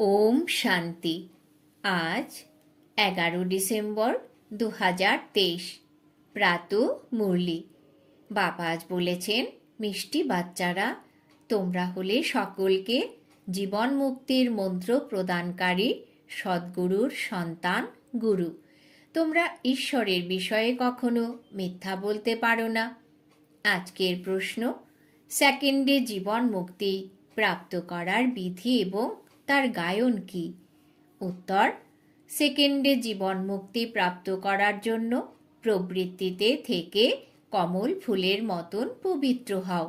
ওম শান্তি। আজ 11 ডিসেম্বর 2023। প্রাতঃ মুরলি। বাবা আজ বলেছেন, মিষ্টি বাচ্চারা, তোমরা হলে সকলকে জীবন মুক্তির মন্ত্র প্রদানকারী সদ্গুরুর সন্তান গুরু। তোমরা ঈশ্বরের বিষয়ে কখনো মিথ্যা বলতে পারো না। আজকের প্রশ্ন, সেকেন্ডে জীবন মুক্তি প্রাপ্ত করার বিধি এবং তার গায়ন কি? উত্তর, সেকেন্ডে জীবন মুক্তি প্রাপ্ত করার জন্য প্রবৃত্তিতে থেকে কমল ফুলের মতন পবিত্র হও।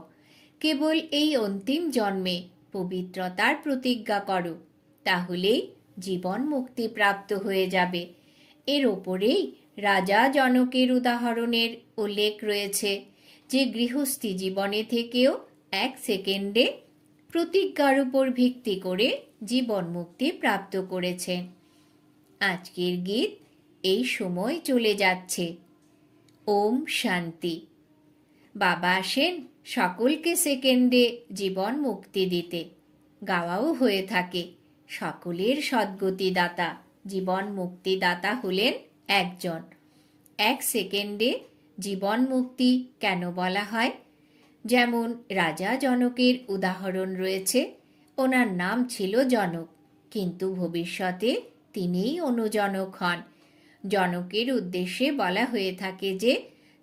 কেবল এই অন্তিম জন্মে পবিত্রতার প্রতিজ্ঞা করো, তাহলেই জীবন মুক্তি প্রাপ্ত হয়ে যাবে। এর ওপরেই রাজা জনকের উদাহরণের উল্লেখ রয়েছে, যে গৃহস্থী জীবনে থেকেও 1 সেকেন্ডে প্রতিজ্ঞার উপর ভিত্তি করে জীবন মুক্তি প্রাপ্ত করেছেন। আজকের গীত এই সময় চলে যাচ্ছে। ওম শান্তি। বাবা আসেন সকলকে সেকেন্ডে জীবন মুক্তি দিতে। গাওয়াও হয়ে থাকে, সকলের সদ্গতিদাতা জীবন মুক্তিদাতা হলেন একজন। 1 সেকেন্ডে জীবন মুক্তি কেন বলা হয়? যেমন রাজা জনকের উদাহরণ রয়েছে। ওনার নাম ছিল জনক, কিন্তু ভবিষ্যতে তিনিই অনুজনক হন। জনকের উদ্দেশ্যে বলা হয়ে থাকে যে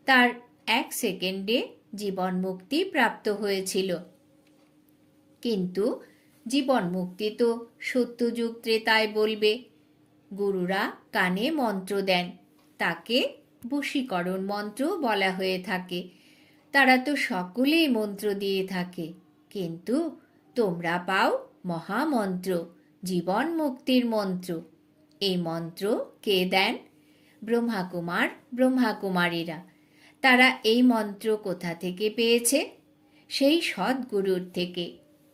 তার 1 সেকেন্ডে জীবন মুক্তি প্রাপ্ত হয়েছিল। কিন্তু জীবন মুক্তি তো সত্যযুগ ত্রেতায় বলবে। গুরুরা কানে মন্ত্র দেন, তাকে বশীকরণ মন্ত্র বলা হয়ে থাকে। তারা তো সকলেই মন্ত্র দিয়ে থাকে, কিন্তু তোমরা পাও মহামন্ত্র, জীবন মুক্তির মন্ত্র। এই মন্ত্র কে দেন? ব্রহ্মাকুমার ব্রহ্মাকুমারীরা। তারা এই মন্ত্র কোথা থেকে পেয়েছে? সেই সদ্গুরুর থেকে।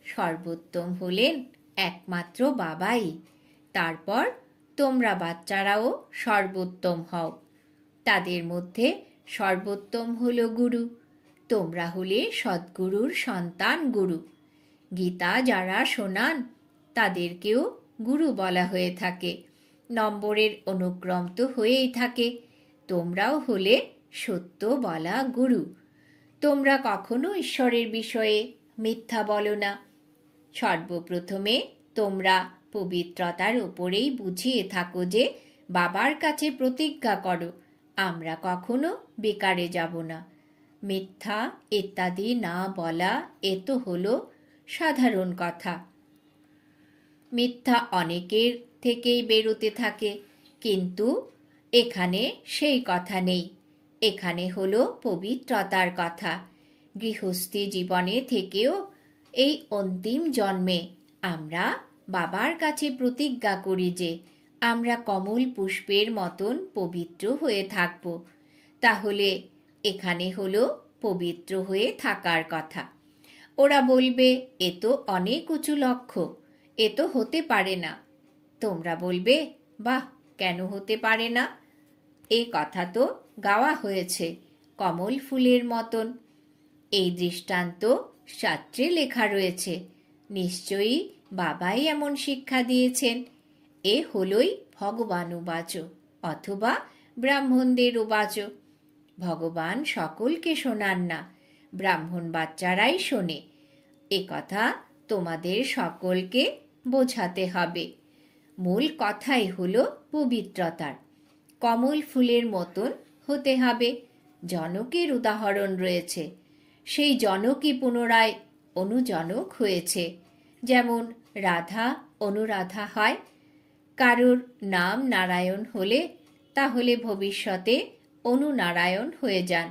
সর্বোত্তম হলেন একমাত্র বাবাই। তারপর তোমরা বাচ্চারাও সর্বোত্তম হও। তাদের মধ্যে সর্বোত্তম হলো গুরু। তোমরা হলে সদ্গুরুর সন্তান গুরু। গীতা যারা শোনান তাদেরকেও গুরু বলা হয়ে থাকে। নম্বরের অনুক্রম তো হয়েই থাকে। তোমরাও হলে সত্য বলা গুরু। তোমরা কখনো ঈশ্বরের বিষয়ে মিথ্যা বলো না। সর্বপ্রথমে তোমরা পবিত্রতার উপরেই বুঝিয়ে থাকো যে বাবার কাছে প্রতিজ্ঞা করো, আমরা কখনো বেকারে যাব না। মিথ্যা ইত্যাদি না বলা এ তো হলো সাধারণ কথা। মিথ্যা অনেকের থেকেই বেরোতে থাকে, কিন্তু এখানে সেই কথা নেই। এখানে হলো পবিত্রতার কথা। গৃহস্থী জীবনে থেকেও এই অন্তিম জন্মে আমরা বাবার কাছে প্রতিজ্ঞা করি যে আমরা কমল পুষ্পের মতন পবিত্র হয়ে থাকব। তাহলে এখানে হলো পবিত্র হয়ে থাকার কথা। ওরা বলবে, এ তো অনেক উঁচু লক্ষ্য, এ তো হতে পারে না। তোমরা বলবে, বাহ, কেন হতে পারে না? এই কথা তো গাওয়া হয়েছে কমল ফুলের মতন। এই দৃষ্টান্ত শাস্ত্রে লেখা রয়েছে। নিশ্চয়ই বাবাই এমন শিক্ষা দিয়েছেন। এ হলই ভগবান উবাচ অথবা ব্রাহ্মণদের উবাচ। ভগবান সকলকে শোনান না, ব্রাহ্মণ বাচ্চারাই শোনে। এ কথা তোমাদের সকলকে বোঝাতে হবে। মূল কথাই হলো পবিত্রতার। কমল ফুলের মতন হতে হবে। জনকের উদাহরণ রয়েছে। সেই জনকই পুনরায় অনুজনক হয়েছে। যেমন রাধা অনুরাধা হয়। কারোর নাম নারায়ণ হলে তাহলে ভবিষ্যতে অনুনারায়ণ হয়ে যান।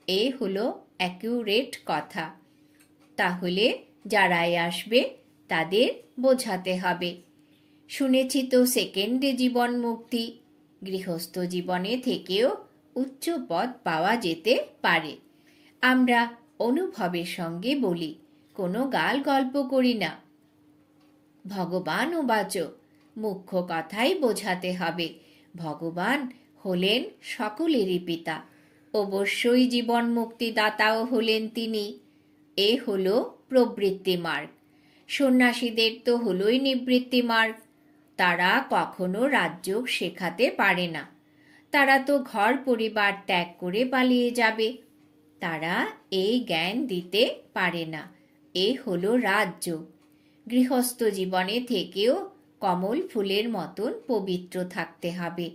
এ হলো অ্যাকিউরেট কথা। তাহলে যারাই আসবে তাদের বোঝাতে হবে। শুনেছি তো সেকেন্ডে জীবন মুক্তি। গৃহস্থ জীবনে থেকেও উচ্চ পদ পাওয়া যেতে পারে। আমরা অনুভবের সঙ্গে বলি, কোনো গাল গল্প করি না। ভগবান উবাচ, মুখ্য কথাই বোঝাতে হবে। ভগবান হলেন সকলেরই পিতা। অবশ্যই জীবন মুক্তিদাতাও হলেন তিনি। এ হলো প্রবৃত্তি মার্গ। সন্ন্যাসীদের তো হলোই নিবৃত্তি মার্গ। তারা কখনো রাজযোগ শেখাতে পারে না। তারা তো ঘর পরিবার ত্যাগ করে পালিয়ে যাবে। তারা এই জ্ঞান দিতে পারে না। এ হলো রাজযোগ। গৃহস্থ জীবনে থেকেও কমল ফুলের মতন পবিত্র থাকতে হবে।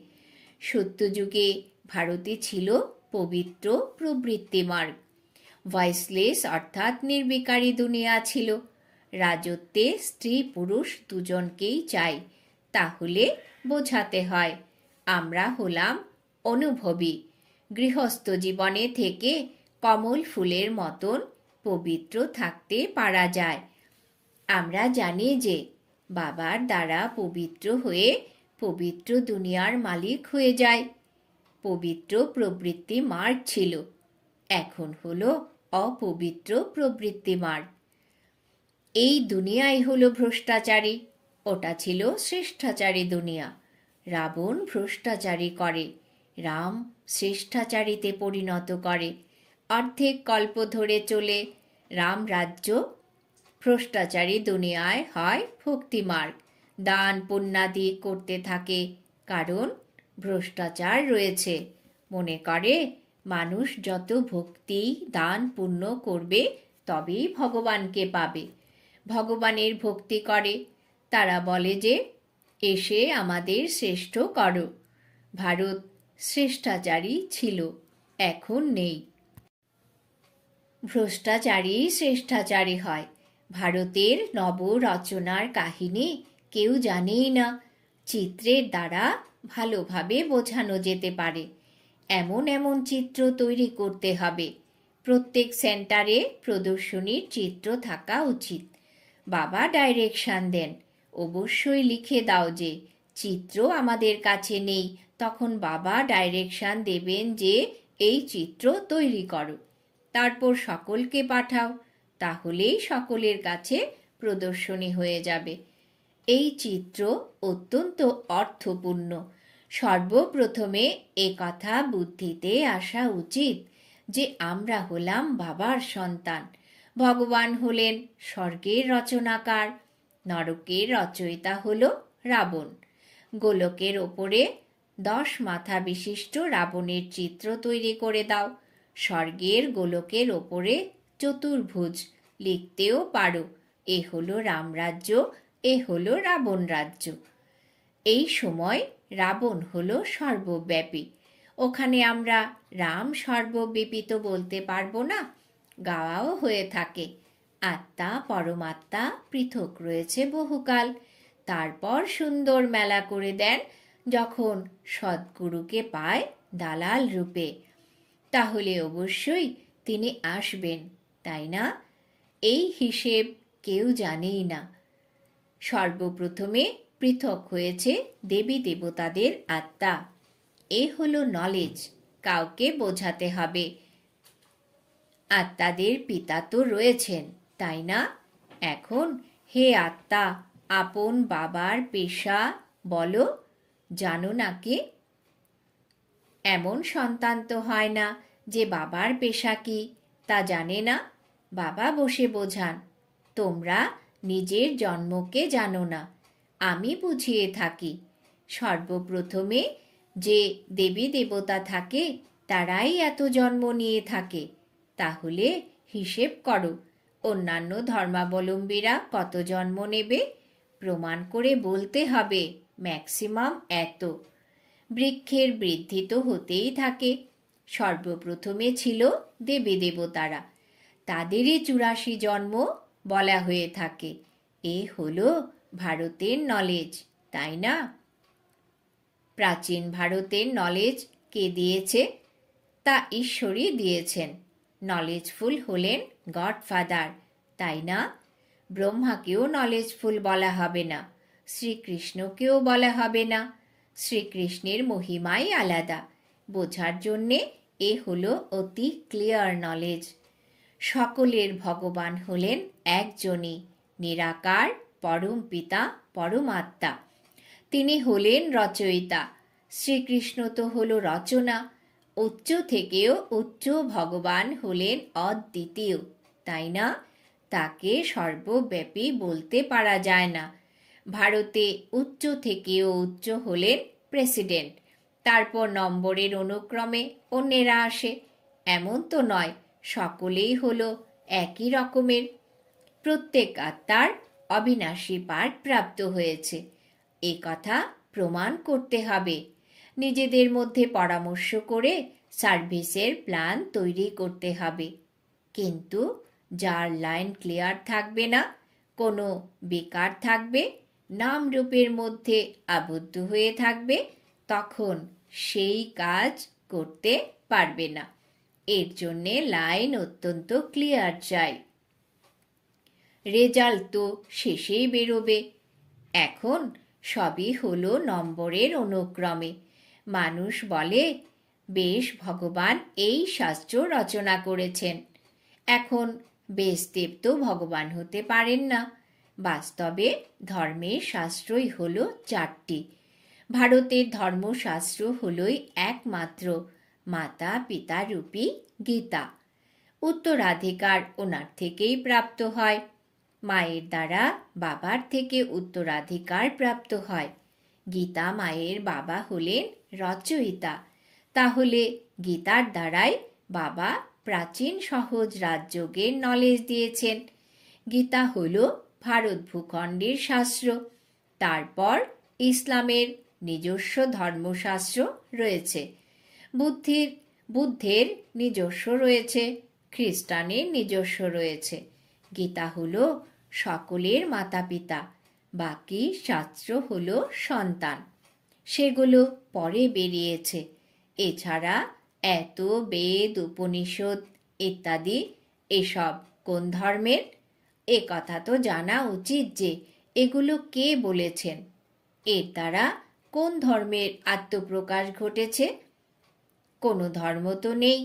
সত্যযুগে ভারতে ছিল পবিত্র প্রবৃত্তি মার্গ। ভয়েসলেস অর্থাৎ নির্বিকারী দুনিয়া ছিল। রাজত্বে স্ত্রী পুরুষ দুজনকেই চাই। তাহলে বোঝাতে হয় আমরা হলাম অনুভবী। গৃহস্থ জীবনে থেকে কমল ফুলের মতন পবিত্র থাকতে পারা যায়। আমরা জানি যে বাবার দ্বারা পবিত্র হয়ে পবিত্র দুনিয়ার মালিক হয়ে যায়। পবিত্র প্রবৃত্তি মার্গ ছিল, এখন হলো অপবিত্র প্রবৃত্তি মার্গ। এই দুনিয়াই হলো ভ্রষ্টাচারী, ওটা ছিল শ্রেষ্ঠাচারী দুনিয়া। রাবণ ভ্রষ্টাচারী করে, রাম শ্রেষ্ঠাচারীতে পরিণত করে। অর্ধেক কল্প ধরে চলে রাম রাজ্য। ভ্রষ্টাচারী দুনিয়ায় হয় ভক্তিমার্গ, দান পুণ্যাদি করতে থাকে, কারণ ভ্রষ্টাচার রয়েছে। মনে করে মানুষ যত ভক্তি দান পুণ্য করবে তবেই ভগবানকে পাবে। ভগবানের ভক্তি করে, তারা বলে যে এসে আমাদের শ্রেষ্ঠ করো। ভারত শ্রেষ্ঠাচারী ছিল, এখন নেই। ভ্রষ্টাচারী শ্রেষ্ঠাচারী হয়। ভারতের নবরচনার কাহিনী কেউ জানেই না। চিত্রের দ্বারা ভালোভাবে বোঝানো যেতে পারে। এমন এমন চিত্র তৈরি করতে হবে। প্রত্যেক সেন্টারে প্রদর্শনীর চিত্র থাকা উচিত। বাবা ডাইরেকশন দেন, অবশ্যই লিখে দাও যে চিত্র আমাদের কাছে নেই, তখন বাবা ডাইরেকশন দেবেন যে এই চিত্র তৈরি করো, তারপর সকলকে পাঠাও, তাহলেই সকলের কাছে প্রদর্শনী হয়ে যাবে। এই চিত্র অত্যন্ত অর্থপূর্ণ। সর্বপ্রথমে এ কথা বুদ্ধিতে আসা উচিত যে আমরা হলাম বাবার সন্তান। ভগবান হলেন স্বর্গের রচনাকার, নরকের রচয়িতা হল রাবণ। গোলকের ওপরে 10 মাথা বিশিষ্ট রাবণের চিত্র তৈরি করে দাও। স্বর্গের গোলকের ওপরে চতুর্ভুজ লিখতেও পারো। এ হলো রামরাজ্য, এ হলো রাবণ রাজ্য। এই সময় রাবণ হলো সর্বব্যাপী। ওখানে আমরা রাম সর্বব্যাপী তো বলতে পারবো না, গাওয়াও হয়ে থাকে। আত্মা পরমাত্মা পৃথক রয়েছে বহুকাল। তারপর সুন্দর মেলা করে দেন যখন সদ্গুরুকে পায় দালাল রূপে। তাহলে অবশ্যই তিনি আসবেন, তাই না? এই হিসেব কেউ জানেই না। সর্বপ্রথমে পৃথক হয়েছে দেবী দেবতাদের আত্মা। এ হলো নলেজ, কাউকে বোঝাতে হবে। আত্মাদের পিতা তো রয়েছেন, তাই না? এখন হে আত্মা, আপন বাবার পেশা বলো, জানো নাকি? এমন সন্তান তো হয় না যে বাবার পেশা কি তা জানে না। বাবা বসে বোঝান, তোমরা নিজের জন্মকে জানো না, আমি বুঝিয়ে থাকি। সর্বপ্রথমে যে দেবী দেবতা থাকে তারাই এত জন্ম নিয়ে থাকে। তাহলে হিসেব করো অন্যান্য ধর্মাবলম্বীরা কত জন্ম নেবে। প্রমাণ করে বলতে হবে ম্যাক্সিমাম এত। বৃক্ষের বৃদ্ধি তো হতেই থাকে। সর্বপ্রথমে ছিল দেবী দেবতারা, তাদেরই 84 জন্ম বলা হয়ে থাকে। এ হলো ভারতের নলেজ, তাই না? প্রাচীন ভারতের নলেজ কে দিয়েছে? তা ঈশ্বরই দিয়েছেন। নলেজফুল হলেন গডফাদার, তাই না? ব্রহ্মাকেও নলেজফুল বলা হবে না, শ্রীকৃষ্ণকেও বলা হবে না। শ্রীকৃষ্ণের মহিমাই আলাদা। বোঝার জন্যে এ হলো অতি ক্লিয়ার নলেজ। সকলের ভগবান হলেন একজনই, নিরাকার পরম পিতা পরমাত্মা। তিনি হলেন রচয়িতা। শ্রীকৃষ্ণ তো হলো রচনা। উচ্চ থেকেও উচ্চ ভগবান হলেন অদ্বিতীয়, তাই না? তাকে সর্বব্যাপী বলতে পারা যায় না। ভারতে উচ্চ থেকেও উচ্চ হলেন প্রেসিডেন্ট, তারপর নম্বরের অনুক্রমে অন্যেরা আসে। এমন তো নয় সকলেই হলো একই রকমের। প্রত্যেক আত্মার অবিনাশী পাঠ প্রাপ্ত হয়েছে, এ কথা প্রমাণ করতে হবে। নিজেদের মধ্যে পরামর্শ করে সার্ভিসের প্ল্যান তৈরি করতে হবে। কিন্তু যার লাইন ক্লিয়ার থাকবে না, কোনো বেকার থাকবে, নাম রূপের মধ্যে আবদ্ধ হয়ে থাকবে, তখন সেই কাজ করতে পারবে না। এর জন্যে লাইন অত্যন্ত ক্লিয়ার চাই। রেজাল্ট তো শেষেই বেরোবে। এখন সবই হলো নম্বরের অনুক্রমে। মানুষ বলে, বেশ, ভগবান এই শাস্ত্র রচনা করেছেন। এখন ব্যাসদেব তো ভগবান হতে পারেন না। বাস্তবে ধর্মের শাস্ত্রই হলো 4টি। ভারতের ধর্মশাস্ত্র হলোই একমাত্র মাতা পিতা রূপী গীতা। উত্তরাধিকার ওনার থেকেই প্রাপ্ত হয়। মায়ের দ্বারা বাবার থেকে উত্তরাধিকার প্রাপ্ত হয়। গীতা মায়ের বাবা হলেন রচয়িতা। তাহলে গীতার দ্বারাই বাবা প্রাচীন সহজ রাজযোগের নলেজ দিয়েছেন। গীতা হল ভারত ভূখণ্ডের শাস্ত্র। তারপর ইসলামের নিজস্ব ধর্মশাস্ত্র রয়েছে, বুদ্ধের নিজস্ব রয়েছে, খ্রিস্টানের নিজস্ব রয়েছে। গীতা হল সকলের মাতা পিতা, বাকি শাস্ত্র হল সন্তান। সেগুলো পরে বেরিয়েছে। এছাড়া এত বেদ, উপনিষদ ইত্যাদি এসব কোন ধর্মের? এ কথা তো জানা উচিত যে এগুলো কে বলেছেন, এর দ্বারা কোন ধর্মের আত্মপ্রকাশ ঘটেছে। কোনো ধর্ম তো নেই।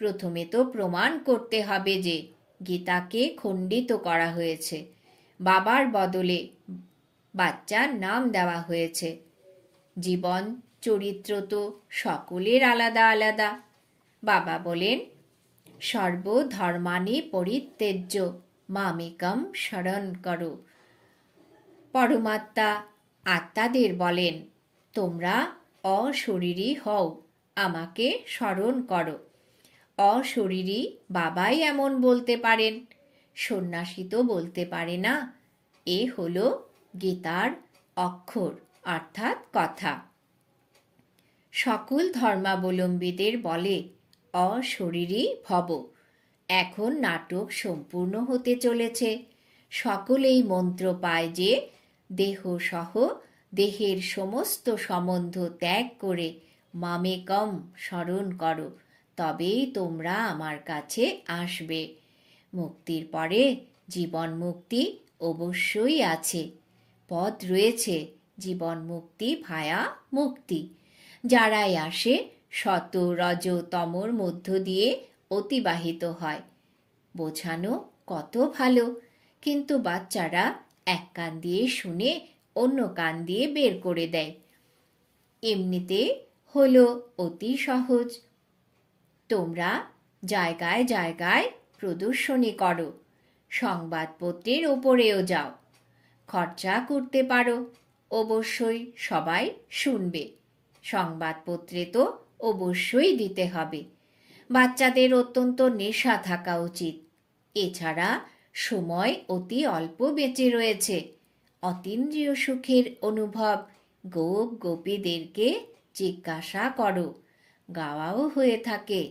প্রথমে তো প্রমাণ করতে হবে যে গীতাকে খণ্ডিত করা হয়েছে, বাবার বদলে বাচ্চার নাম দেওয়া হয়েছে। জীবন চরিত্র তো সকলের আলাদা আলাদা। বাবা বলেন, সর্বধর্মানি পরিত্যজ্য মামেকম শরণ করো। পরমাত্মা আত্মাদের বলেন, তোমরা অশরীরী হও, আমাকে স্মরণ করো। অশরীরী বাবাই এমন বলতে পারেন, সন্ন্যাসী তো বলতে পারে না। এ হলো গীতার অক্ষর অর্থাৎ কথা। সকল ধর্মাবলম্বীদের বলে অশরীরী ভব। এখন নাটক সম্পূর্ণ হতে চলেছে। সকলেই মন্ত্র পায় যে দেহসহ দেহের সমস্ত সম্বন্ধ ত্যাগ করে মামেকম স্মরণ করো, তবেই তোমরা আমার কাছে আসবে। মুক্তির পরে জীবন মুক্তি অবশ্যই আছে। পথ রয়েছে জীবন মুক্তি ভায়া মুক্তি। যারাই আসে শত রজ তমর মধ্য দিয়ে অতিবাহিত হয়। বোঝানো কত ভালো, কিন্তু বাচ্চারা এক কান দিয়ে শুনে অন্য কান দিয়ে বের করে দেয়। এমনিতে হলো অতি সহজ। তোমরা জায়গায় জায়গায় প্রদর্শনী করো, সংবাদপত্রের ওপরেও যাও, খরচা করতে পারো, অবশ্যই সবাই শুনবে। সংবাদপত্রে তো অবশ্যই দিতে হবে। বাচ্চাদের অত্যন্ত নেশা থাকা উচিত। এছাড়া সময় অতি অল্প বেঁচে রয়েছে। অতীন্দ্রিয় সুখের অনুভব গোপ গোপীদেরকে জিজ্ঞাসা করো, গাওয়াও হয়ে থাকে।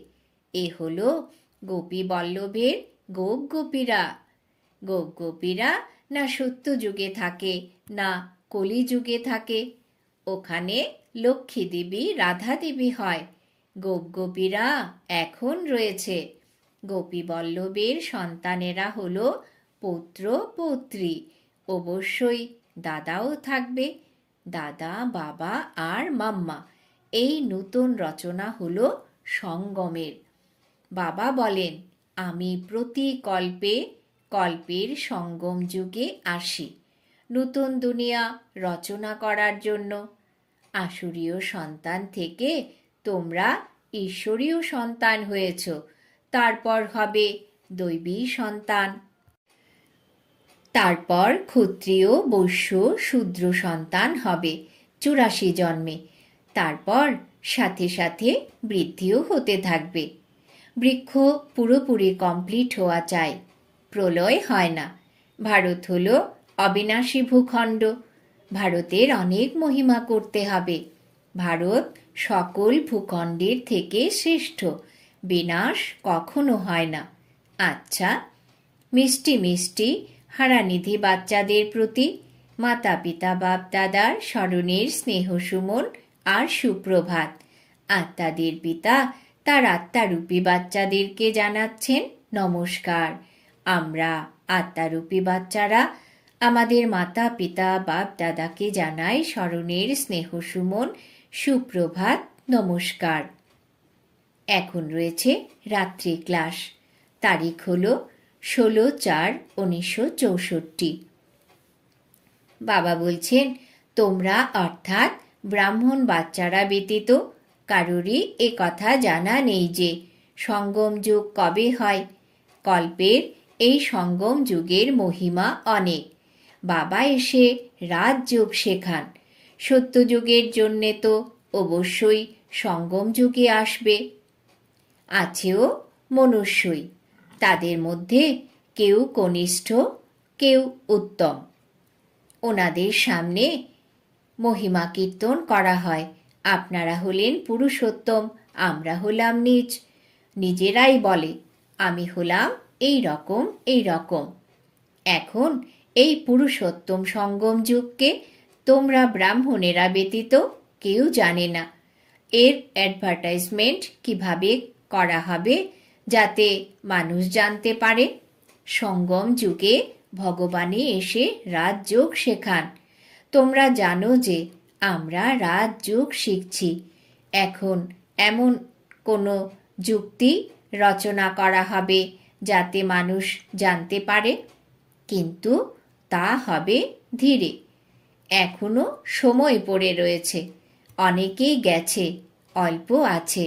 এ হলো গোপী বল্লভের গোপ গোপীরা। গোপ গোপীরা না সত্য যুগে থাকে না কলিযুগে থাকে। ওখানে লক্ষ্মী দেবী রাধা দেবী হয়। গোপ গোপীরা এখন রয়েছে। গোপী বল্লভের সন্তানেরা হলো পুত্র পৌত্রী। অবশ্যই দাদাও থাকবে, দাদা, বাবা আর মাম্মা। এই নূতন রচনা হলো সঙ্গমের। বাবা বলেন, আমি প্রতি কল্পে কল্পের সঙ্গম যুগে আসি নূতন দুনিয়া রচনা করার জন্য। আসুরীয় সন্তান থেকে তোমরা ঈশ্বরীয় সন্তান হয়েছ, তারপর হবে দৈবী সন্তান। তারপর ক্ষত্রিয়, বৈশ্য, শূদ্র সন্তান হবে 84 জন্মে। তারপর সাথে সাথে বৃদ্ধিও হতে থাকবে। বৃক্ষ পুরোপুরি কমপ্লিট হওয়া চাই, প্রলয় হয় না। ভারত হলো অবিনাশী ভূখণ্ড। ভারতের অনেক মহিমা করতে হবে। ভারত সকল ভূখণ্ডের থেকে শ্রেষ্ঠ, বিনাশ কখনো হয় না। আচ্ছা, মিষ্টি মিষ্টি হারানিধি বাচ্চাদের প্রতি মাতা পিতা বাপ দাদার স্মরণের স্নেহ সুমন আর সুপ্রভাত। আত্মাদের পিতা তার আত্মারূপী বাচ্চাদেরকে জানাচ্ছেন নমস্কার। আমরা আত্মারূপী বাচ্চারা আমাদের মাতা পিতা বাপ দাদাকে জানাই স্মরণের স্নেহ সুমন, সুপ্রভাত, নমস্কার। এখন রয়েছে রাত্রি ক্লাস। তারিখ হলো 16/4/1964। বাবা বলছেন, তোমরা অর্থাৎ ব্রাহ্মণ বাচ্চারা ব্যতীত কারোরই এ কথা জানা নেই যে সঙ্গম যুগ কবে হয়। কল্পের এই সঙ্গম যুগের মহিমা অনেক। বাবা এসে রাজযোগ শেখান। সত্যযুগের জন্যে তো অবশ্যই সঙ্গম যুগে আসবে। আছেও মনুষ্যই, তাদের মধ্যে কেউ কনিষ্ঠ, কেউ উত্তম। ওনাদের সামনে মহিমা কীর্তন করা হয়। আপনারা হলেন পুরুষোত্তম, আমরা হলাম নীচ। নিজেরাই বলে আমি হলাম এই রকম এই রকম। এখন এই পুরুষোত্তম সঙ্গম যুগকে তোমরা ব্রাহ্মণেরা ব্যতীত কেউ জানে না। এর অ্যাডভার্টাইজমেন্ট কিভাবে করা হবে যাতে মানুষ জানতে পারে? সঙ্গম যুগে ভগবানই এসে রাজযোগ শেখান। তোমরা জানো যে আমরা রাজযোগ শিখছি। এখন এমন কোনো যুক্তি রচনা করা হবে যাতে মানুষ জানতে পারে, কিন্তু তা হবে ধীরে। এখনো সময় পড়ে রয়েছে, অনেকেই গেছে, অল্প আছে।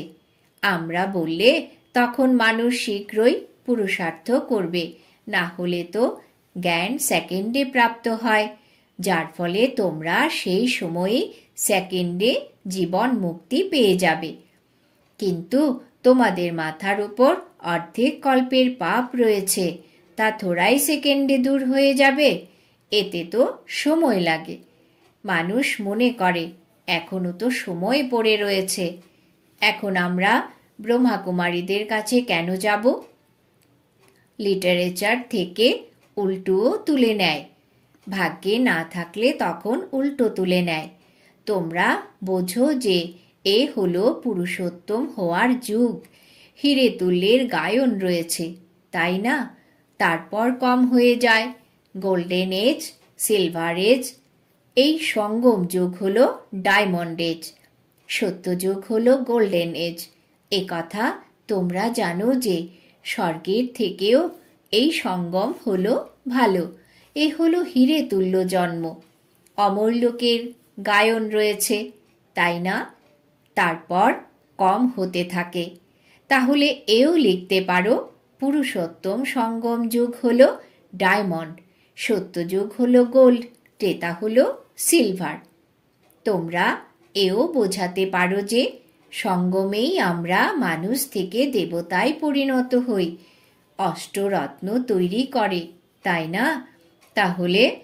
আমরা বললে তখন মানুষ শীঘ্রই পুরুষার্থ করবে, না হলে তো জ্ঞান সেকেন্ডে প্রাপ্ত হয়, যার ফলে তোমরা সেই সময়ে সেকেন্ডে জীবন মুক্তি পেয়ে যাবে। কিন্তু তোমাদের মাথার উপর অর্ধেক কল্পের পাপ রয়েছে, তা থোড়াই সেকেন্ডে দূর হয়ে যাবে? এতে তো সময় লাগে। মানুষ মনে করে এখনো তো সময় পড়ে রয়েছে। এখন আমরা ব্রহ্মাকুমারীদের কাছে কেন যাব? লিটারেচার থেকে উল্টোও তুলে নেয়। ভাগ্যে না থাকলে তখন উল্টো তুলে নেয়। তোমরা বোঝো যে এ হলো পুরুষোত্তম হওয়ার যুগ। হিরে তুল্যের গায়ন রয়েছে, তাই না? তারপর কম হয়ে যায় গোল্ডেন এজ, সিলভার এজ। এই সঙ্গম যুগ হলো ডায়মন্ড এজ, সত্যযুগ হলো গোল্ডেন এজ। এ কথা তোমরা জানো যে স্বর্গের থেকেও এই সঙ্গম হলো ভালো। এ হলো হিরে তুল্য জন্ম। অমরলোকের গায়ন রয়েছে, তাই না? তারপর কম হতে থাকে। তাহলে এও লিখতে পারো পুরুষোত্তম সঙ্গম যুগ হলো ডায়মন্ড, সত্যযুগ হলো গোল্ড, ত্রেতা হলো সিলভার। তোমরা এও বোঝাতে পারো যে সঙ্গমেই আমরা মানুষ থেকে দেবতায় পরিণত হই। অষ্টরত্ন তৈরি করে, তাই না? তাহলে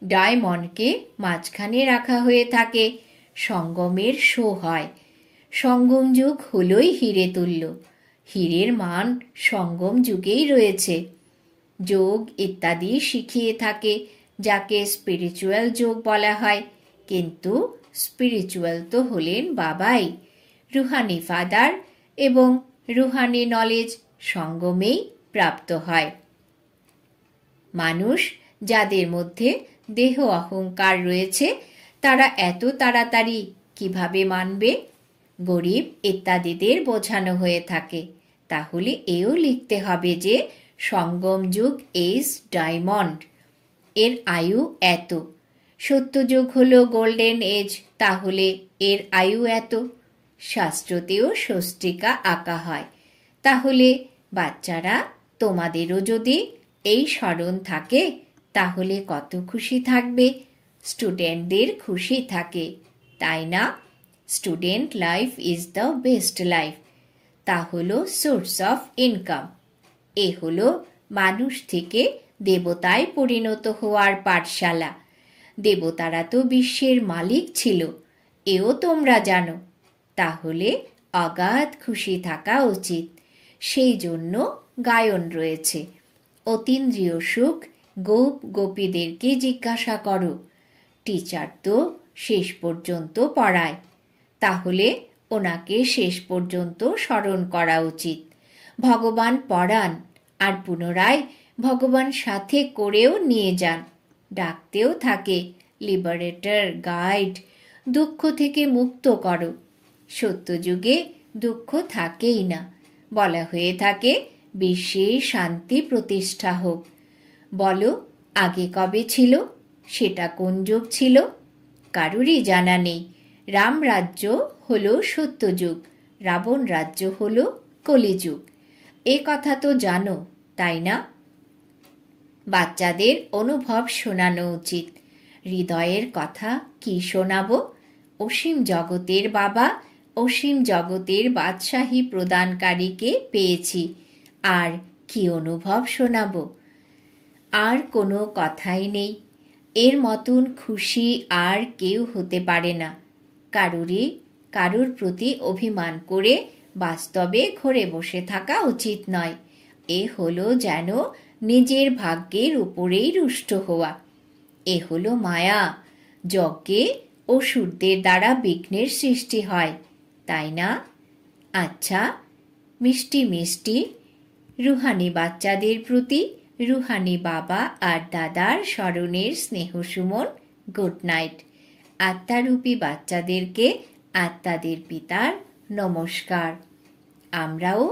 ডায়মন্ডকে মাঝখানে রাখা হয়ে থাকে, সঙ্গমের শো হয়। সঙ্গম যুগ হলোই হিরে তুল্য। হীরের মান সঙ্গম যুগেই রয়েছে। যোগ ইত্যাদি শিখিয়ে থাকে, যাকে স্পিরিচুয়াল যোগ বলা হয়। কিন্তু স্পিরিচুয়াল তো হলেন বাবাই, রুহানি ফাদার, এবং রুহানি নলেজ সঙ্গমেই প্রাপ্ত হয়। মানুষ যাদের মধ্যে দেহ অহংকার রয়েছে তারা এত তাড়াতাড়ি কিভাবে মানবে? গরিব ইত্যাদিদের বোঝানো হয়ে থাকে। তাহলে এও লিখতে হবে যে সঙ্গম যুগ ইজ ডায়মন্ড, এর আয়ু এত। সত্যযুগ হলো গোল্ডেন এজ, তাহলে এর আয়ু এত। শাস্ত্রতেও ষষ্ঠিকা আঁকা হয়। তাহলে বাচ্চারা, তোমাদেরও যদি এই স্মরণ থাকে তাহলে কত খুশি থাকবে। স্টুডেন্টদের খুশি থাকে, তাই না? Student life is the best life. তা হলো সোর্স অফ ইনকাম। এ হলো মানুষ থেকে দেবতায় পরিণত হওয়ার পাঠশালা। দেবতারা তো বিশ্বের মালিক ছিল, এও তোমরা জানো। তাহলে অগাধ খুশি থাকা উচিত। সেই জন্য গায়ন রয়েছে। অতীন্দ্রিয় সুখ গোপ গোপীদেরকে জিজ্ঞাসা করো। টিচার তো শেষ পর্যন্ত পড়ায়, তাহলে ওনাকে শেষ পর্যন্ত স্মরণ করা উচিত। ভগবান পড়ান আর পুনরায় ভগবান সাথে করেও নিয়ে যান। ডাকতেও থাকে, লিবারেটর, গাইড, দুঃখ থেকে মুক্ত করো। সত্যযুগে দুঃখ থাকেই না। বলা হয়ে থাকে বিশ্বে শান্তি প্রতিষ্ঠা হোক। বলো, আগে কবে ছিল? সেটা কোন যুগ ছিল? কারুরই জানা নেই। রাম রাজ্য হলো সত্যযুগ, রাবণ রাজ্য হলো কলিযুগ। এ কথা তো জানো, তাই না? বাচ্চাদের অনুভব শোনানো উচিত। হৃদয়ের কথা কি শোনাবো? অসীম জগতের বাবা, অসীম জগতের বাদশাহী প্রদানকারীকে পেয়েছি, আর কি অনুভব শোনাবো? আর কোনো কথাই নেই। এর মতন খুশি আর কেউ হতে পারে না। কারুর প্রতি অভিমান করে বাস্তবে ঘরে বসে থাকা উচিত নয়। এ হলো যেন নিজের ভাগ্যের উপরেই রুষ্ট হওয়া। এ হলো মায়া। যজ্ঞে অসুরদের দ্বারা বিঘ্নের সৃষ্টি হয়, তাই না? আচ্ছা, মিষ্টি মিষ্টি রুহানি বাচ্চাদের প্রতি রুহানি বাবা আর দাদার স্মরণের স্নেহ সুমন গুড নাইট। আত্মারূপী বাচ্চাদেরকে আত্মাদের পিতার নমস্কার। আমরাও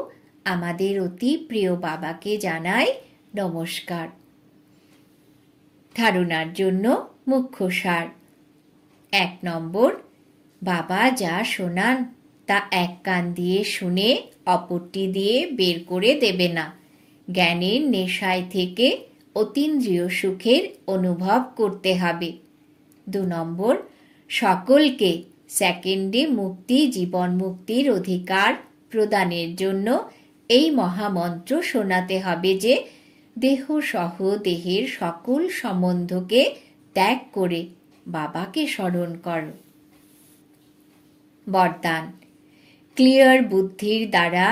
আমাদের অতি প্রিয় বাবাকে জানাই নমস্কার। ধারণার জন্য মুখ্য সার। 1 নম্বর, বাবা যা শোনান তা এক কান দিয়ে শুনে অপরটি দিয়ে বের করে দেবে না। জ্ঞানের নেশায় থেকে অতীন্দ্রিয় সুখের অনুভব করতে হবে। 2 নম্বর, সকলকে সেকেন্ডে মুক্তি, জীবন মুক্তির অধিকার প্রদানের জন্য এই মহামন্ত্র শোনাতে হবে যে দেহ সহ দেহের সকল সম্বন্ধকে ত্যাগ করে বাবাকে স্মরণ করো। বরদান, ক্লিয়ার বুদ্ধির দ্বারা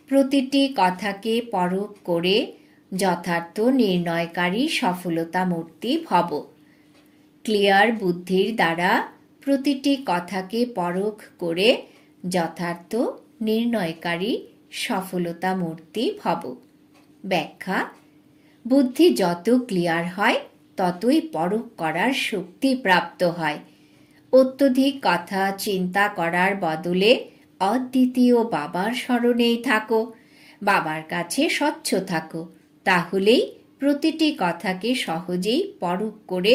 প্রতিটি কথাকে পরখ করে যথার্থ নির্ণয়কারী সফলতা মূর্তি ভব। ক্লিয়ার বুদ্ধির দ্বারা প্রতিটি কথাকে পরখ করে যথার্থ নির্ণয়কারী সফলতা মূর্তি ভব। ব্যাখ্যা, বুদ্ধি যত ক্লিয়ার হয় ততই পরখ করার শক্তি প্রাপ্ত হয়। অত্যধিক কথা চিন্তা করার বদলে অদ্বিতীয় বাবার স্মরণেই থাকো। বাবার কাছে স্বচ্ছ থাকো, তাহলেই প্রতিটি কথাকে সহজেই পরখ করে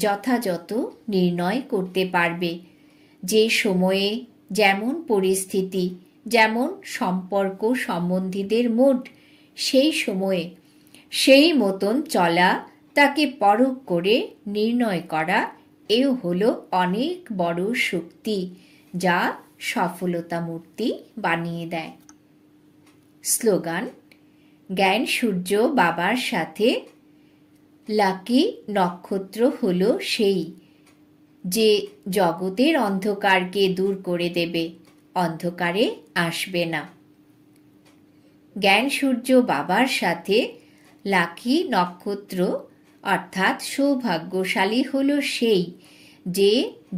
যথাযথ নির্ণয় করতে পারবে। যে সময়ে যেমন পরিস্থিতি, যেমন সম্পর্ক সম্বন্ধীদের মুড, সেই সময়ে সেই মতন চলা, তাকে পরখ করে নির্ণয় করা, এও হলো অনেক বড় শক্তি যা সফলতা মূর্তি বানিয়ে দেয়। স্লোগান, জ্ঞান সূর্য বাবার সাথে। লাকি নক্ষত্র হলো সেই যে জগতের অন্ধকারকে দূর করে দেবে, অন্ধকারে আসবে না। জ্ঞান সূর্য বাবার সাথে লাকি নক্ষত্র অর্থাৎ সৌভাগ্যশালী হলো সেই যে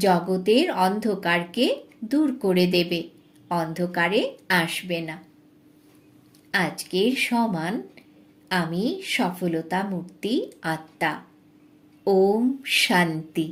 জগতের অন্ধকারকে দূর করে দেবে, অন্ধকারে আসবে না। আজকের সমান আমি সফলতা মূর্তি আত্মা। ওম শান্তি।